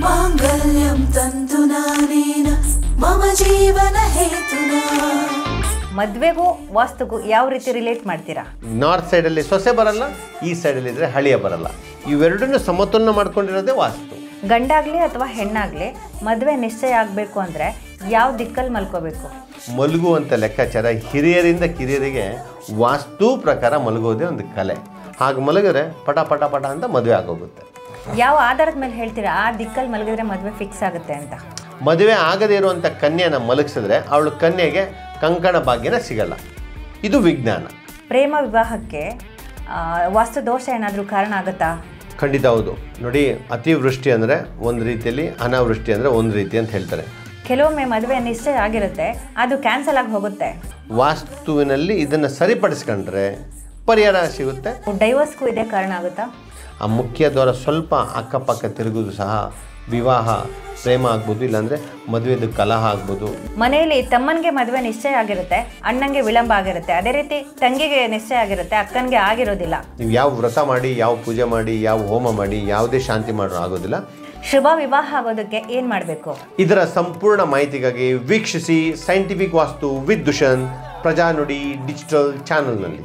ಮಾಂಗಲ್ಯಂ ತಂತುನಾನೇನ ಮಮ ಜೀವನ ಹೇತುನಾ. ಮದುವೆಗೂ ವಾಸ್ತುಗೂ ಯಾವ ರೀತಿ ರಿಲೇಟ್ ಮಾಡ್ತೀರಾ? ನಾರ್ತ್ ಸೈಡಲ್ಲಿ ಸೊಸೆ ಬರಲ್ಲ, ಈ ಸೈಡಲ್ಲಿ ಇದ್ರೆ ಹಳಿಯ ಬರಲ್ಲ. ಇವೆರಡನ್ನೂ ಸಮತೋಲನ ಮಾಡ್ಕೊಂಡಿರೋದೇ ವಾಸ್ತು. ಗಂಡಾಗ್ಲಿ ಅಥವಾ ಹೆಣ್ಣಾಗ್ಲಿ ಮದುವೆ ನಿಶ್ಚಯ ಆಗಬೇಕು ಅಂದರೆ ಯಾವ ದಿಕ್ಕಲ್ಲಿ ಮಲ್ಕೋಬೇಕು? ಮಲಗುವಂಥ ಲೆಕ್ಕಾಚಾರ ಹಿರಿಯರಿಂದ ಕಿರಿಯರಿಗೆ ವಾಸ್ತು ಪ್ರಕಾರ ಮಲಗೋದೇ ಒಂದು ಕಲೆ. ಹಾಗೆ ಮಲಗಿದ್ರೆ ಪಟ ಪಟ ಪಟ ಅಂತ ಮದುವೆ ಆಗೋಗುತ್ತೆ. ಯಾವ ಆಧಾರದ ಮೇಲೆ ಹೇಳ್ತೀರಾ ಆ ದಿಕ್ಕಲ್ಲಿ ಮಲಗಿದ್ರೆ ಮದುವೆ ಫಿಕ್ಸ್ ಆಗುತ್ತೆ ಅಂತ? ಮದುವೆ ಆಗದೇ ಇರುವಂಥ ಕನ್ಯೆನ ಮಲಗಿಸಿದ್ರೆ ಅವಳು ಕನ್ಯೆಗೆ ಕಂಕಣ ಭಾಗ್ಯನ ಸಿಗಲ್ಲ. ಇದು ವಿಜ್ಞಾನ. ಪ್ರೇಮ ವಿವಾಹಕ್ಕೆ ವಾಸ್ತು ದೋಷ ಏನಾದರೂ ಕಾರಣ ಆಗುತ್ತಾ? ಖಂಡಿತ ಹೌದು. ನೋಡಿ, ಅತಿವೃಷ್ಟಿ ಅಂದರೆ ಒಂದು ರೀತಿಯಲ್ಲಿ, ಅನಾವೃಷ್ಟಿ ಅಂದರೆ ಒಂದು ರೀತಿ ಅಂತ ಹೇಳ್ತಾರೆ. ಕೆಲವೊಮ್ಮೆ ಮದುವೆ ನಿಶ್ಚಯ ಆಗಿರುತ್ತೆ, ಅದು ಕ್ಯಾನ್ಸಲ್ ಆಗಿ ಹೋಗುತ್ತೆ. ವಾಸ್ತುವಿನಲ್ಲಿ ಇದನ್ನು ಸರಿಪಡಿಸ್ಕೊಂಡ್ರೆ ಪರಿಹಾರ ಸಿಗುತ್ತೆ. ಡೈವರ್ಸ್ಗೂ ಇದೇ ಕಾರಣ ಆಗುತ್ತಾ? ಆ ಮುಖ್ಯ ದ್ವಾರ ಸ್ವಲ್ಪ ಅಕ್ಕಪಕ್ಕ ತಿರುಗೋದು ಸಹ ವಿವಾಹ ಪ್ರೇಮ ಆಗ್ಬೋದು, ಇಲ್ಲಾಂದರೆ ಮದುವೆದು ಕಲಹ ಆಗ್ಬೋದು. ಮನೆಯಲ್ಲಿ ತಮ್ಮನಿಗೆ ಮದುವೆ ನಿಶ್ಚಯ ಆಗಿರುತ್ತೆ, ಅಣ್ಣಂಗೆ ವಿಳಂಬ ಆಗಿರುತ್ತೆ. ಅದೇ ರೀತಿ ತಂಗಿಗೆ ನಿಶ್ಚಯ ಆಗಿರುತ್ತೆ, ಅಕ್ಕನಿಗೆ ಆಗಿರೋದಿಲ್ಲ. ನೀವು ಯಾವ ವ್ರತ ಮಾಡಿ, ಯಾವ ಪೂಜೆ ಮಾಡಿ, ಯಾವ ಹೋಮ ಮಾಡಿ, ಯಾವುದೇ ಶಾಂತಿ ಮಾಡೋ ಆಗೋದಿಲ್ಲ. ಶುಭ ವಿವಾಹ ಆಗೋದಕ್ಕೆ ಏನು ಮಾಡಬೇಕು? ಇದರ ಸಂಪೂರ್ಣ ಮಾಹಿತಿಗಾಗಿ ವೀಕ್ಷಿಸಿ scientific Vastu with Dushyant Prajanudi digital ಚಾನಲ್ನಲ್ಲಿ.